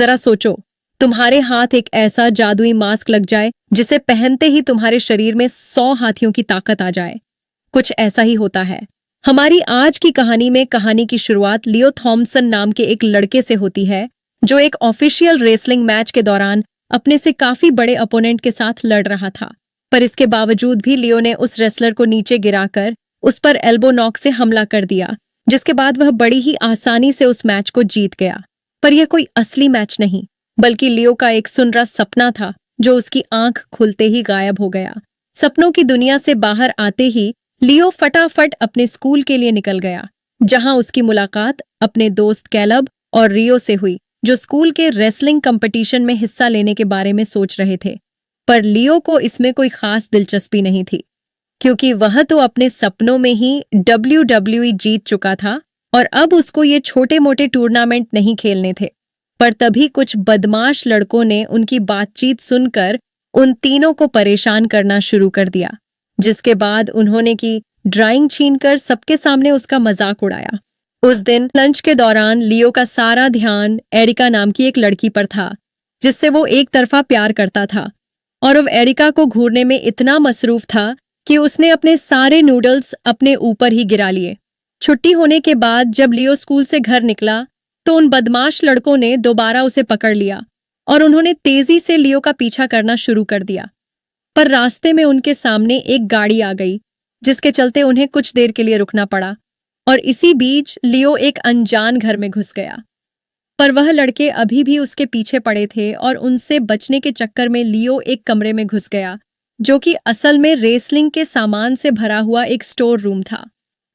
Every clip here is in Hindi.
जरा सोचो, तुम्हारे हाथ एक ऐसा जादुई मास्क लग जाए जिसे पहनते ही तुम्हारे शरीर में 100 हाथियों की ताकत आ जाए। कुछ ऐसा ही होता है। हमारी आज की कहानी में कहानी की शुरुआत लियो थॉम्सन नाम के एक लड़के से होती है, जो एक ऑफिशियल रेसलिंग मैच के दौरान अपने से काफी बड़े अपोनेंट के साथ लड़ रहा था। पर इसके बावजूद भी लियो ने उस रेसलर को नीचे गिराकर उस पर एल्बो नॉक से हमला कर दिया, जिसके बाद वह बड़ी ही आसानी से उस मैच को जीत गया। पर यह कोई असली मैच नहीं, बल्कि लियो का एक सुनहरा सपना था, जो उसकी आंख खुलते ही गायब हो गया। सपनों की दुनिया से बाहर आते ही लियो फटाफट अपने स्कूल के लिए निकल गया, जहां उसकी मुलाकात अपने दोस्त कैलब और रियो से हुई, जो स्कूल के रेसलिंग कंपटीशन में हिस्सा लेने के बारे में सोच रहे थे। पर लियो को इसमें कोई खास दिलचस्पी नहीं थी, क्योंकि वह तो अपने सपनों में ही WWE जीत चुका था और अब उसको ये छोटे मोटे टूर्नामेंट नहीं खेलने थे। पर तभी कुछ बदमाश लड़कों ने उनकी बातचीत सुनकर उन तीनों को परेशान करना शुरू कर दिया, जिसके बाद उन्होंने की ड्राइंग छीनकर सबके सामने उसका मजाक उड़ाया। उस दिन लंच के दौरान लियो का सारा ध्यान एरिका नाम की एक लड़की पर था, जिससे वो एक तरफा प्यार करता था, और अब एरिका को घूरने में इतना मसरूफ था कि उसने अपने सारे नूडल्स अपने ऊपर ही गिरा लिए। छुट्टी होने के बाद जब लियो स्कूल से घर निकला तो उन बदमाश लड़कों ने दोबारा उसे पकड़ लिया और उन्होंने तेजी से लियो का पीछा करना शुरू कर दिया। पर रास्ते में उनके सामने एक गाड़ी आ गई, जिसके चलते उन्हें कुछ देर के लिए रुकना पड़ा, और इसी बीच लियो एक अनजान घर में घुस गया। पर वह लड़के अभी भी उसके पीछे पड़े थे और उनसे बचने के चक्कर में लियो एक कमरे में घुस गया, जो कि असल में रेसलिंग के सामान से भरा हुआ एक स्टोर रूम था।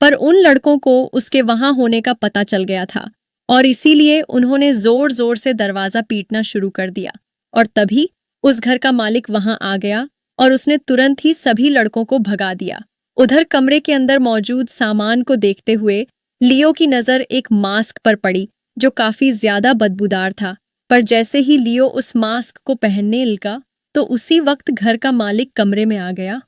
पर उन लड़कों को उसके वहां होने का पता चल गया था और इसीलिए उन्होंने जोर जोर से दरवाजा पीटना शुरू कर दिया, और तभी उस घर का मालिक वहां आ गया और उसने तुरंत ही सभी लड़कों को भगा दिया। उधर कमरे के अंदर मौजूद सामान को देखते हुए लियो की नजर एक मास्क पर पड़ी, जो काफी ज्यादा बदबूदार था। पर जैसे ही लियो उस मास्क को पहनने लगा तो उसी वक्त घर का मालिक कमरे में आ गया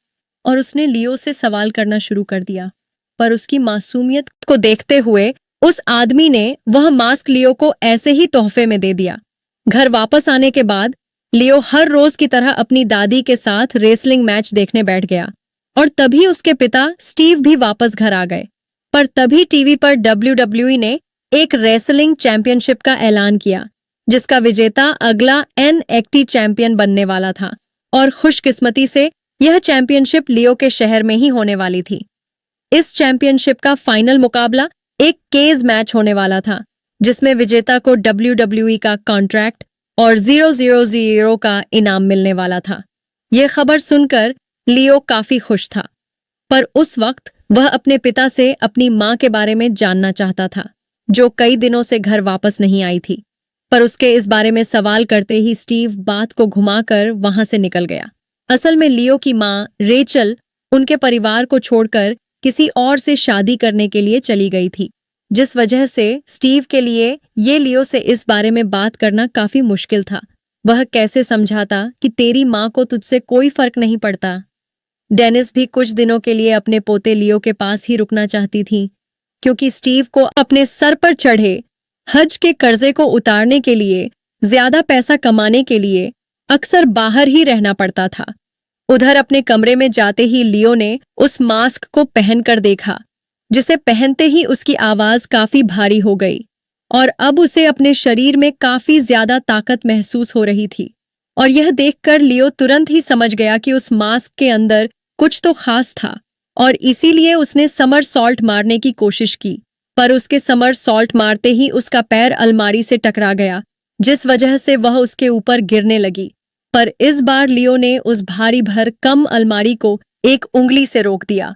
और उसने लियो से सवाल करना शुरू कर दिया। पर उसकी मासूमियत को देखते हुए उस आदमी ने वह मास्क लियो को ऐसे ही तोहफे में दे दिया। घर वापस आने के बाद लियो हर रोज की तरह अपनी दादी के साथ रेसलिंग मैच देखने बैठ गया, और तभी उसके पिता स्टीव भी वापस घर आ गए। पर तभी टीवी पर WWE ने एक रेसलिंग चैंपियनशिप का ऐलान किया, जिसका विजेता अगला NXT चैंपियन बनने वाला था, और खुशकिस्मती से यह चैंपियनशिप लियो के शहर में ही होने वाली थी। इस चैंपियनशिप का फाइनल मुकाबला एक केज मैच होने वाला था, जिसमें विजेता को WWE का कॉन्ट्रैक्ट और 000 का इनाम मिलने वाला था। यह खबर सुनकर लियो काफी खुश था, पर उस वक्त वह अपने पिता से अपनी मां के बारे में जानना चाहता था, जो कई दिनों से घर वापस नहीं आई थी। पर उसके इस बारे में सवाल करते ही स्टीव बात को घुमाकर वहां से निकल गया। असल में लियो की मां रेचल उनके परिवार को छोड़कर किसी और से शादी करने के लिए चली गई थी, जिस वजह से स्टीव के लिए ये लियो से इस बारे में बात करना काफी मुश्किल था। वह कैसे समझाता कि तेरी मां को तुझसे कोई फर्क नहीं पड़ता। डेनिस भी कुछ दिनों के लिए अपने पोते लियो के पास ही रुकना चाहती थी, क्योंकि स्टीव को अपने सर पर चढ़े हज के कर्जे को उतारने के लिए ज्यादा पैसा कमाने के लिए अक्सर बाहर ही रहना पड़ता था। उधर अपने कमरे में जाते ही लियो ने उस मास्क को पहनकर देखा, जिसे पहनते ही उसकी आवाज काफी भारी हो गई, और अब उसे अपने शरीर में काफी ज्यादा ताकत महसूस हो रही थी। और यह देखकर लियो तुरंत ही समझ गया कि उस मास्क के अंदर कुछ तो खास था, और इसीलिए उसने समर सॉल्ट मारने की कोशिश की। पर उसके समर सॉल्ट मारते ही उसका पैर अलमारी से टकरा गया, जिस वजह से वह उसके ऊपर गिरने लगी। पर इस बार लियो ने उस भारी भर कम अलमारी को एक उंगली से रोक दिया।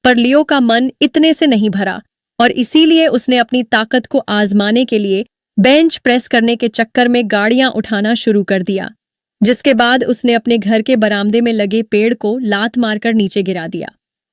पर लियो का मन इतने से नहीं भरा, और इसीलिए उसने अपनी ताकत को आजमाने के लिए बेंच प्रेस करने के चक्कर में गाड़ियां उठाना शुरू कर दिया, जिसके बाद उसने अपने घर के बरामदे में लगे पेड़ को लात मारकर नीचे गिरा दिया।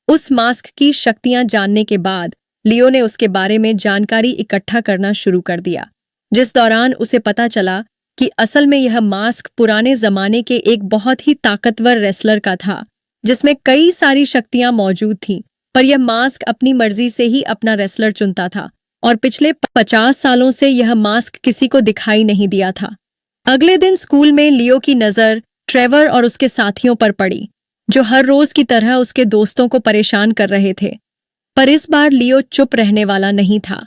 उस मास्क की शक्तियां जानने के बाद लियो ने उसके बारे में जानकारी इकट्ठा करना शुरू कर दिया, जिस दौरान उसे पता चला कि असल में यह मास्क पुराने जमाने के एक बहुत ही ताकतवर रेसलर का था, जिसमें कई सारी शक्तियां मौजूद थीं। पर यह मास्क अपनी मर्जी से ही अपना रेसलर चुनता था, और पिछले 50 सालों से यह मास्क किसी को दिखाई नहीं दिया था। अगले दिन स्कूल में लियो की नजर ट्रेवर और उसके साथियों पर पड़ी, जो हर रोज की तरह उसके दोस्तों को परेशान कर रहे थे। पर इस बार लियो चुप रहने वाला नहीं था।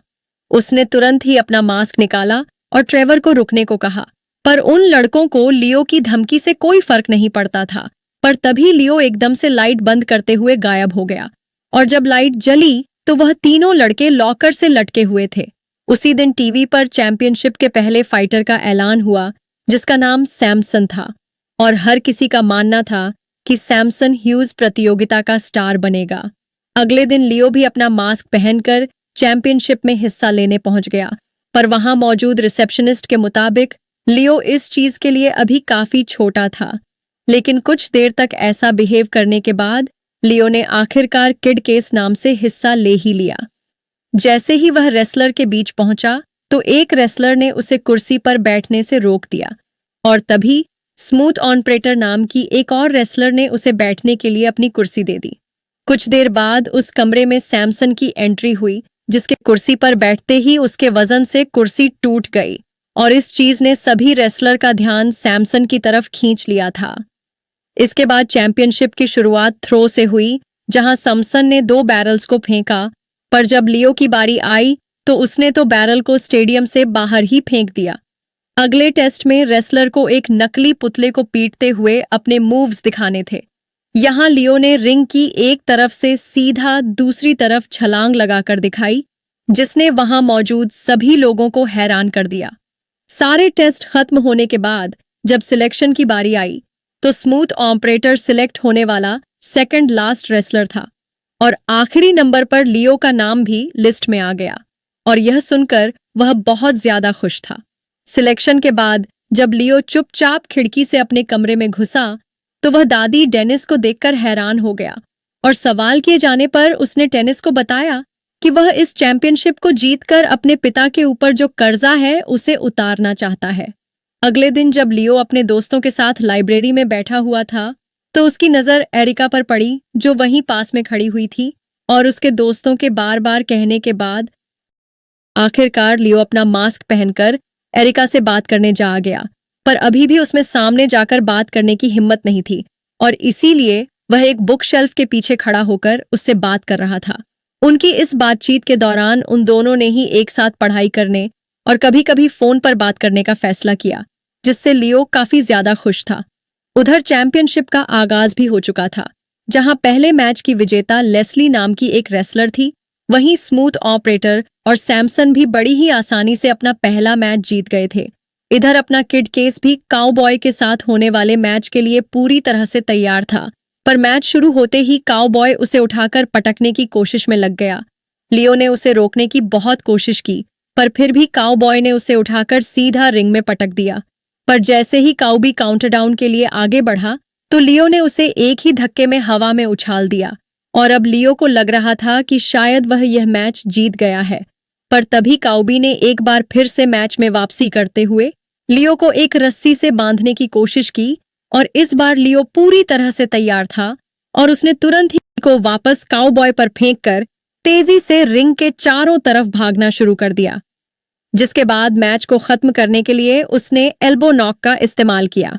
उसने तुरंत ही अपना मास्क निकाला और ट्रेवर को रुकने को कहा। पर उन लड़कों को लियो की धमकी से कोई फर्क नहीं पड़ता था। पर तभी लियो एकदम से लाइट बंद करते हुए गायब हो गया, और जब लाइट जली तो वह तीनों लड़के लॉकर से लटके हुए थे। उसी दिन टीवी पर चैंपियनशिप के पहले फाइटर का ऐलान हुआ, जिसका नाम सैमसन था, और हर किसी का मानना था कि सैमसन ह्यूज प्रतियोगिता का स्टार बनेगा। अगले दिन लियो भी अपना मास्क पहनकर चैंपियनशिप में हिस्सा लेने पहुंच गया, पर वहां मौजूद रिसेप्शनिस्ट के मुताबिक लियो इस चीज के लिए अभी काफी छोटा था। लेकिन कुछ देर तक ऐसा बिहेव करने के बाद लियो ने आखिरकार किड केस नाम से हिस्सा ले ही लिया। जैसे ही वह रेसलर के बीच पहुंचा तो एक रेसलर ने उसे कुर्सी पर बैठने से रोक दिया, और तभी स्मूथ ऑपरेटर नाम की एक और रेसलर ने उसे बैठने के लिए अपनी कुर्सी दे दी। कुछ देर बाद उस कमरे में सैमसन की एंट्री हुई, जिसके कुर्सी पर बैठते ही उसके वजन से कुर्सी टूट गई, और इस चीज ने सभी रेसलर का ध्यान सैमसन की तरफ खींच लिया था। इसके बाद चैंपियनशिप की शुरुआत थ्रो से हुई, जहां सैमसन ने 2 बैरल्स को फेंका, पर जब लियो की बारी आई तो उसने तो बैरल को स्टेडियम से बाहर ही फेंक दिया। अगले टेस्ट में रेसलर को एक नकली पुतले को पीटते हुए अपने मूव्स दिखाने थे। यहां लियो ने रिंग की एक तरफ से सीधा दूसरी तरफ छलांग लगाकर दिखाई, जिसने वहां मौजूद सभी लोगों को हैरान कर दिया। सारे टेस्ट खत्म होने के बाद जब सिलेक्शन की बारी आई तो स्मूथ ऑपरेटर सिलेक्ट होने वाला सेकंड लास्ट रेसलर था, और आखिरी नंबर पर लियो का नाम भी लिस्ट में आ गया, और यह सुनकर वह बहुत ज्यादा खुश था। सिलेक्शन के बाद जब लियो चुपचाप खिड़की से अपने कमरे में घुसा तो वह दादी डेनिस को देखकर हैरान हो गया, और सवाल किए जाने पर उसने डेनिस को बताया कि वह इस चैंपियनशिप को जीतकर अपने पिता के ऊपर जो कर्जा है उसे उतारना चाहता है। अगले दिन जब लियो अपने दोस्तों के साथ लाइब्रेरी में बैठा हुआ था तो उसकी नजर एरिका पर पड़ी, जो वहीं पास में खड़ी हुई थी, और उसके दोस्तों के बार बार कहने के बाद आखिरकार लियो अपना मास्क पहनकर एरिका से बात करने जा गया। पर अभी भी उसमें सामने जाकर बात करने की हिम्मत नहीं थी, और इसीलिए वह एक बुक शेल्फ के पीछे खड़ा होकर उससे बात कर रहा था। उनकी इस बातचीत के दौरान उन दोनों ने ही एक साथ पढ़ाई करने और कभी कभी फोन पर बात करने का फैसला किया, जिससे लियो काफी ज्यादा खुश था। उधर चैंपियनशिप का आगाज भी हो चुका था, जहां पहले मैच की विजेता लेस्ली नाम की एक रेसलर थी। वहीं स्मूथ ऑपरेटर और सैमसन भी बड़ी ही आसानी से अपना पहला मैच जीत गए थे। इधर अपना किड केस भी काउबॉय के साथ होने वाले मैच के लिए पूरी तरह से तैयार था, पर मैच शुरू होते ही काउबॉय उसे उठाकर पटकने की कोशिश में लग गया। लियो ने उसे रोकने की बहुत कोशिश की, पर फिर भी काउबॉय ने उसे उठाकर सीधा रिंग में पटक दिया। पर जैसे ही काउबी काउंटरडाउन के लिए आगे बढ़ा तो लियो ने उसे एक ही धक्के में हवा में उछाल दिया, और अब लियो को लग रहा था कि शायद वह यह मैच जीत गया है। पर तभी काउबी ने एक बार फिर से मैच में वापसी करते हुए लियो को एक रस्सी से बांधने की कोशिश की, और इस बार लियो पूरी तरह से तैयार था, और उसने तुरंत ही को वापस काउबॉय पर फेंककर तेजी से रिंग के चारों तरफ भागना शुरू कर दिया। जिसके बाद मैच को खत्म करने के लिए उसने एल्बो नॉक का इस्तेमाल किया।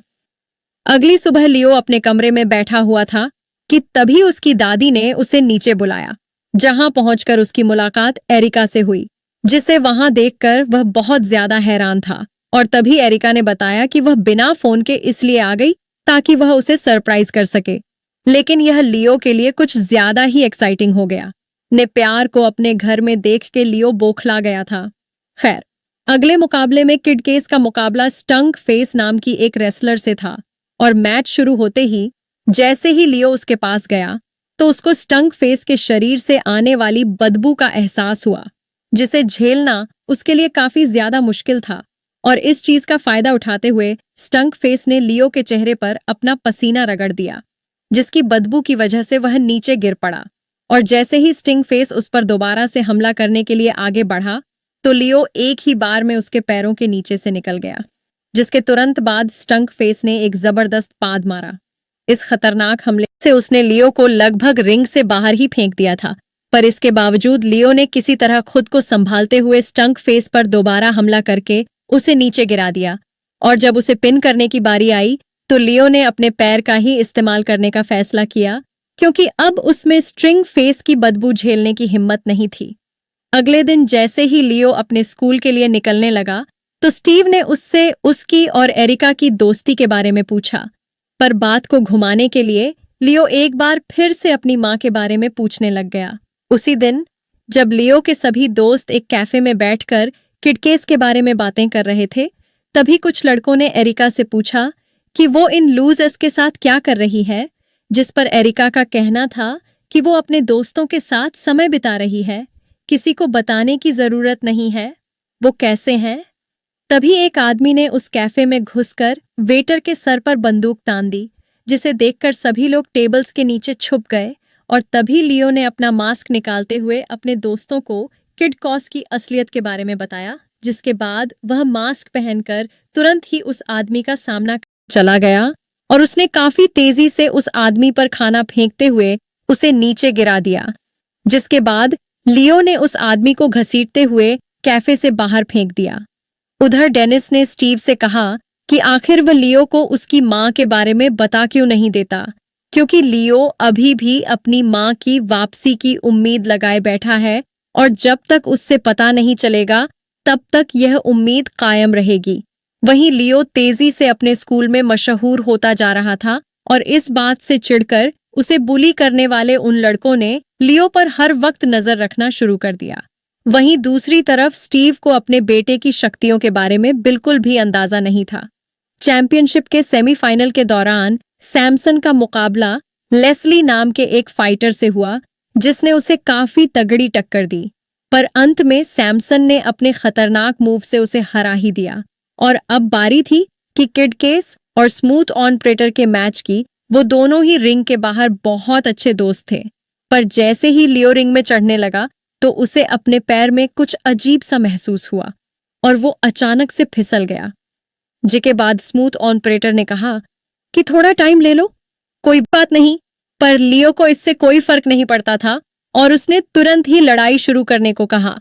अगली सुबह लियो अपने कमरे में बैठा हुआ था कि तभी उसकी दादी ने उसे नीचे बुलाया, जहां पहुंचकर उसकी मुलाकात एरिका से हुई, जिसे वहां देखकर वह बहुत ज्यादा हैरान था। और तभी एरिका ने बताया कि वह बिना फोन के इसलिए आ गई ताकि वह उसे सरप्राइज कर सके। लेकिन यह लियो के लिए कुछ ज्यादा ही एक्साइटिंग हो गया। ने प्यार को अपने घर में देख के लियो बौखला गया था। खैर, अगले मुकाबले में किड केस का मुकाबला स्टंक फेस नाम की एक रेसलर से था, और मैच शुरू होते ही जैसे ही लियो उसके पास गया तो उसको स्टंक फेस के शरीर से आने वाली बदबू का एहसास हुआ, जिसे झेलना उसके लिए काफी ज्यादा मुश्किल था। और इस चीज का फायदा उठाते हुए स्टंक फेस ने लियो के चेहरे पर अपना पसीना रगड़ दिया, जिसकी बदबू की वजह से वह नीचे गिर पड़ा। और जैसे ही स्टिंग फेस उस पर दोबारा से हमला करने के लिए आगे बढ़ा तो लियो एक ही बार में उसके पैरों के नीचे से निकल गया, जिसके तुरंत बाद स्टंक फेस ने एक जबरदस्त पाद मारा। इस खतरनाक हमले से उसने लियो को लगभग रिंग से बाहर ही फेंक दिया था, पर इसके बावजूद लियो ने किसी तरह खुद को संभालते हुए स्टंक फेस पर दोबारा हमला करके उसे नीचे गिरा दिया, और जब उसे पिन करने की बारी आई तो लियो ने अपने पैर का ही इस्तेमाल करने का फैसला किया, क्योंकि अब उसमें स्ट्रिंग फेस की बदबू झेलने की हिम्मत नहीं थी। अगले दिन जैसे ही लियो अपने स्कूल के लिए निकलने लगा तो स्टीव ने उससे उसकी और एरिका की दोस्ती के बारे में पूछा, पर बात को घुमाने के लिए लियो एक बार फिर से अपनी माँ के बारे में पूछने लग गया। उसी दिन जब लियो के सभी दोस्त एक कैफे में बैठकर किडकेस के बारे में बातें कर रहे थे, तभी कुछ लड़कों ने एरिका से पूछा कि वो इन लूजर्स के साथ क्या कर रही है, जिस पर एरिका का कहना था कि वो अपने दोस्तों के साथ समय बिता रही है, किसी को बताने की जरूरत नहीं है। वो कैसे हैं? तभी एक आदमी ने उस कैफे में घुसकर वेटर के सर पर बंदूक तान दी, जिसे देखकर सभी लोग टेबल्स के नीचे छुप गए। और तभी लियो ने अपना मास्क निकालते हुए अपने दोस्तों को किड कॉस की असलियत के बारे में बताया, जिसके बाद वह मास्क पहनकर तुरंत ही उस आदमी का सामना चला गया और उसने काफी तेजी से उस आदमी पर खाना फेंकते हुए उसे नीचे गिरा दिया, जिसके बाद लियो ने उस आदमी को घसीटते हुए कैफे से बाहर फेंक दिया। उधर डेनिस ने स्टीव से कहा कि आखिर वह लियो को उसकी माँ के बारे में बता क्यों नहीं देता, क्योंकि लियो अभी भी अपनी माँ की वापसी की उम्मीद लगाए बैठा है और जब तक उससे पता नहीं चलेगा तब तक यह उम्मीद कायम रहेगी। वहीं लियो तेजी से अपने स्कूल में मशहूर होता जा रहा था और इस बात से चिढ़कर उसे बुली करने वाले उन लड़कों ने लियो पर हर वक्त नजर रखना शुरू कर दिया। वहीं दूसरी तरफ स्टीव को अपने बेटे की शक्तियों के बारे में बिल्कुल भी अंदाजा नहीं था। चैंपियनशिप के सेमीफाइनल के दौरान सैमसन का मुकाबला लेस्ली नाम के एक फाइटर से हुआ, जिसने उसे काफी तगड़ी टक्कर दी, पर अंत में सैमसन ने अपने खतरनाक मूव से उसे हरा ही दिया। और अब बारी थी कि किड केस और स्मूथ ऑपरेटर के मैच की। वो दोनों ही रिंग के बाहर बहुत अच्छे दोस्त थे, पर जैसे ही लियो रिंग में चढ़ने लगा तो उसे अपने पैर में कुछ अजीब सा महसूस हुआ और वो अचानक से फिसल गया। जिसके बाद स्मूथ ऑपरेटर ने कहा कि थोड़ा टाइम ले लो, कोई बात नहीं, पर लियो को इससे कोई फर्क नहीं पड़ता था और उसने तुरंत ही लड़ाई शुरू करने को कहा।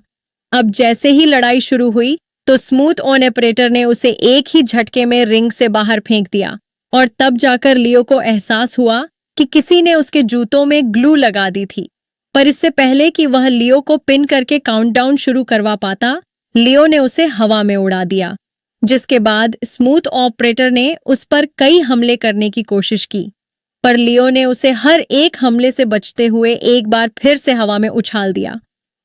अब जैसे ही लड़ाई शुरू हुई तो स्मूथ ऑपरेटर ने उसे एक ही झटके में रिंग से बाहर फेंक दिया और तब जाकर लियो को एहसास हुआ कि किसी ने उसके जूतों में ग्लू लगा दी थी। पर इससे पहले कि वह लियो को पिन करके काउंटडाउन शुरू करवा पाता, लियो ने उसे हवा में उड़ा दिया, जिसके बाद स्मूथ ऑपरेटर ने उस पर कई हमले करने की कोशिश की, पर लियो ने उसे हर एक हमले से बचते हुए एक बार फिर से हवा में उछाल दिया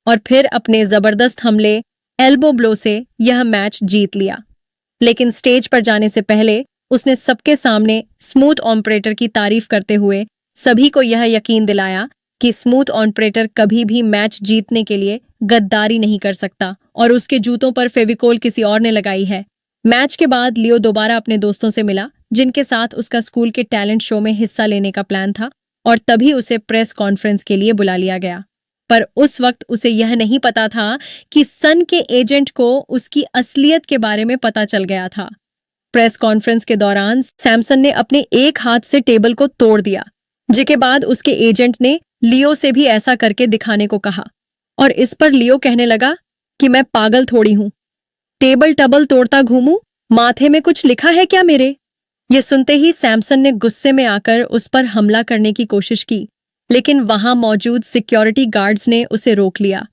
और फिर अपने जबरदस्त हमले एल्बो ब्लो से यह मैच जीत लिया। लेकिन स्टेज पर जाने से पहले उसने सबके सामने स्मूथ ऑपरेटर की तारीफ करते हुए सभी को यह यकीन दिलाया कि स्मूथ ऑपरेटर कभी भी मैच जीतने के लिए गद्दारी नहीं कर सकता और उसके जूतों पर फेविकोल किसी और ने लगाई है। मैच के बाद लियो दोबारा अपने दोस्तों से मिला, जिनके साथ उसका स्कूल के टैलेंट शो में हिस्सा लेने का प्लान था, और तभी उसे प्रेस कॉन्फ्रेंस के लिए बुला लिया गया। पर उस वक्त उसे यह नहीं पता था कि सन के एजेंट को उसकी असलियत के बारे में पता चल गया था। प्रेस कॉन्फ्रेंस के दौरान सैमसन ने अपने एक हाथ से टेबल को तोड़ दिया, जिसके बाद उसके एजेंट ने लियो से भी ऐसा करके दिखाने को कहा और इस पर लियो कहने लगा कि मैं पागल थोड़ी हूं, टेबल टबल तोड़ता घूमूं, माथे में कुछ लिखा है क्या मेरे? ये सुनते ही सैमसन ने गुस्से में आकर उस पर हमला करने की कोशिश की, लेकिन वहां मौजूद सिक्योरिटी गार्ड्स ने उसे रोक लिया।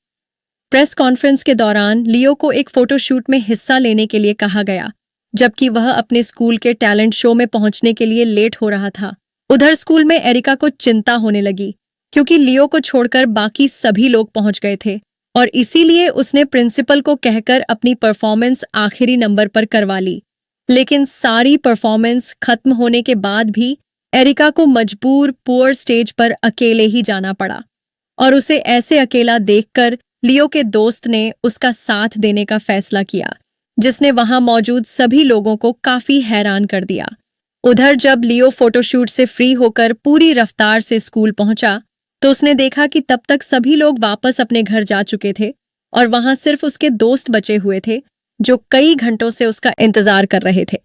प्रेस कॉन्फ्रेंस के दौरान लियो को एक फोटोशूट में हिस्सा लेने के लिए कहा गया, जबकि वह अपने स्कूल के टैलेंट शो में पहुंचने के लिए लेट हो रहा था। उधर स्कूल में एरिका को चिंता होने लगी, क्योंकि लियो को छोड़कर बाकी सभी लोग पहुंच गए थे और इसीलिए उसने प्रिंसिपल को कहकर अपनी परफॉर्मेंस आखिरी नंबर पर करवा ली। लेकिन सारी परफॉर्मेंस खत्म होने के बाद भी एरिका को मजबूर पुअर स्टेज पर अकेले ही जाना पड़ा और उसे ऐसे अकेला देखकर लियो के दोस्त ने उसका साथ देने का फैसला किया, जिसने वहां मौजूद सभी लोगों को काफी हैरान कर दिया। उधर जब लियो फोटोशूट से फ्री होकर पूरी रफ्तार से स्कूल पहुंचा तो उसने देखा कि तब तक सभी लोग वापस अपने घर जा चुके थे और वहां सिर्फ उसके दोस्त बचे हुए थे, जो कई घंटों से उसका इंतजार कर रहे थे।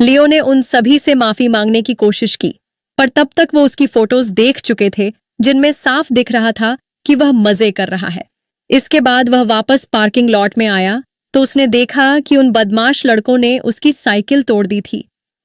लियो ने उन सभी से माफी मांगने की कोशिश की, पर तब तक वो उसकी फोटोज देख चुके थे, जिनमें साफ दिख रहा था कि वह मजे कर रहा है। इसके बाद वह वापस पार्किंग लॉट में आया तो उसने देखा कि उन बदमाश लड़कों ने उसकी साइकिल तोड़ दी थी।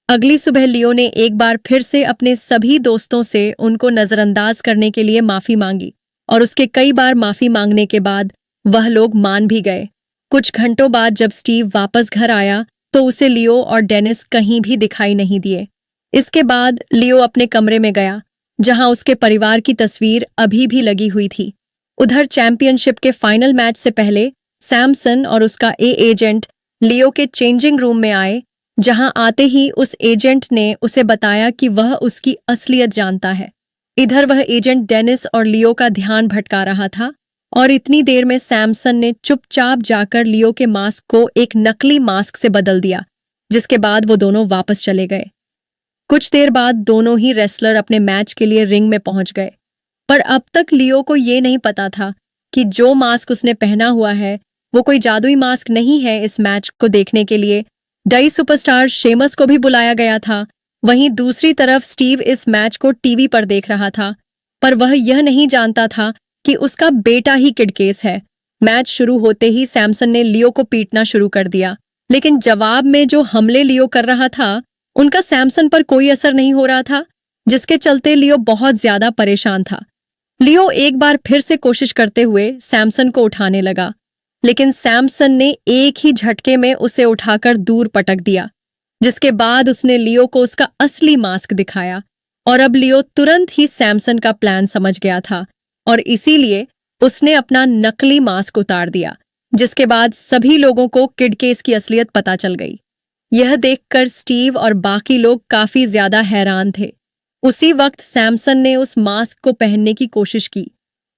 अगली सुबह लियो ने एक बार फिर से अपने सभी दोस्तों से उनको नजरअंदाज करने के लिए माफी मांगी और उसके कई बार माफी मांगने के बाद वह लोग मान भी गए। कुछ घंटों बाद जब स्टीव वापस घर आया तो उसे लियो और डेनिस कहीं भी दिखाई नहीं दिए। इसके बाद लियो अपने कमरे में गया जहां उसके परिवार की तस्वीर अभी भी लगी हुई थी। उधर चैंपियनशिप के फाइनल मैच से पहले सैमसन और उसका एजेंट लियो के चेंजिंग रूम में आए, जहां आते ही उस एजेंट ने उसे बताया कि वह उसकी असलियत जानता है। इधर वह एजेंट डेनिस और लियो का ध्यान भटका रहा था और इतनी देर में सैमसन ने चुपचाप जाकर लियो के मास्क को एक नकली मास्क से बदल दिया, जिसके बाद वो दोनों वापस चले गए। कुछ देर बाद दोनों ही रेसलर अपने मैच के लिए रिंग में पहुंच गए, पर अब तक लियो को ये नहीं पता था कि जो मास्क उसने पहना हुआ है वो कोई जादुई मास्क नहीं है। इस मैच को देखने के लिए डई सुपरस्टार शेमस को भी बुलाया गया था। वहीं दूसरी तरफ स्टीव इस मैच को टीवी पर देख रहा था, पर वह यह नहीं जानता था कि उसका बेटा ही किड केस है। मैच शुरू होते ही सैमसन ने लियो को पीटना शुरू कर दिया, लेकिन जवाब में जो हमले लियो कर रहा था उनका सैमसन पर कोई असर नहीं हो रहा था, जिसके चलते लियो बहुत ज्यादा परेशान था। लियो एक बार फिर से कोशिश करते हुए सैमसन को उठाने लगा, लेकिन सैमसन ने एक ही झटके में उसे उठाकर दूर पटक दिया, जिसके बाद उसने लियो को उसका असली मास्क दिखाया। और अब लियो तुरंत ही सैमसन का प्लान समझ गया था और इसीलिए उसने अपना नकली मास्क उतार दिया, जिसके बाद सभी लोगों को किड केस की असलियत पता चल गई। यह देखकर स्टीव और बाकी लोग काफी ज्यादा हैरान थे। उसी वक्त सैमसन ने उस मास्क को पहनने की कोशिश की,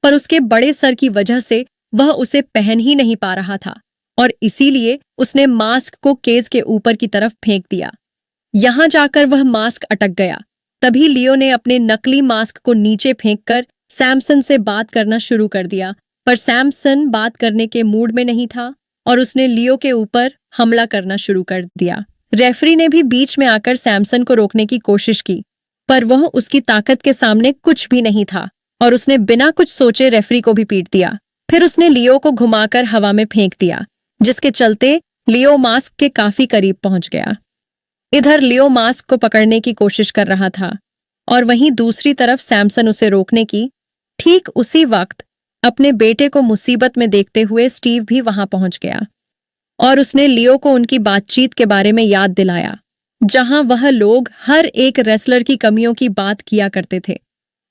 पर उसके बड़े सर की वजह से वह उसे पहन ही नहीं पा रहा था और इसीलिए उसने मास्क को केस के ऊपर की तरफ फेंक दिया। यहां जाकर वह मास्क अटक गया। तभी लियो ने अपने नकली मास्क को नीचे फेंककर सैमसन से बात करना शुरू कर दिया, पर सैमसन बात करने के मूड में नहीं था और उसने लियो के ऊपर हमला करना शुरू कर दिया। रेफरी ने भी बीच में आकर सैमसन को रोकने की कोशिश की, पर वह उसकी ताकत के सामने कुछ भी नहीं था और उसने बिना कुछ सोचे रेफरी को भी पीट दिया। फिर उसने लियो को घुमाकर हवा में फेंक दिया, जिसके चलते लियो मास्क के काफी करीब पहुंच गया। इधर लियो मास्क को पकड़ने की कोशिश कर रहा था और वहीं दूसरी तरफ सैमसन उसे रोकने की। ठीक उसी वक्त अपने बेटे को मुसीबत में देखते हुए स्टीव भी वहां पहुंच गया और उसने लियो को उनकी बातचीत के बारे में याद दिलाया, जहां वह लोग हर एक रेसलर की कमियों की बात किया करते थे।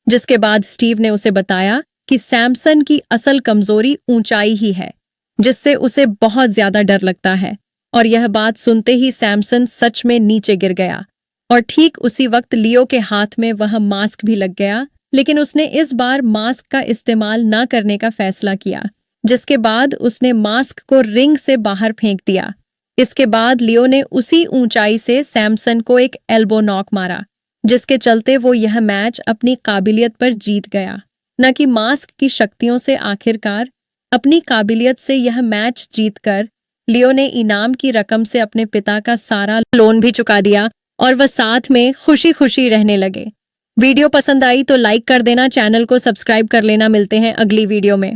जिसके बाद स्टीव ने उसे बताया कि सैमसन की असल कमजोरी ऊंचाई ही है, जिससे उसे बहुत ज्यादा डर लगता है। और यह बात सुनते ही सैमसन सच में नीचे गिर गया और ठीक उसी वक्त लियो के हाथ में वह मास्क भी लग गया, लेकिन उसने इस बार मास्क का इस्तेमाल न करने का फैसला किया, जिसके बाद उसने मास्क को रिंग से बाहर फेंक दिया। इसके बाद लियो ने उसी ऊंचाई से सैमसन को एक एल्बो नॉक मारा, जिसके चलते वो यह मैच अपनी काबिलियत पर जीत गया, न कि मास्क की शक्तियों से। आखिरकार अपनी काबिलियत से यह मैच जीतकर लियो ने इनाम की रकम से अपने पिता का सारा लोन भी चुका दिया और वह साथ में खुशी खुशी रहने लगे। वीडियो पसंद आई तो लाइक कर देना, चैनल को सब्सक्राइब कर लेना। मिलते हैं अगली वीडियो में।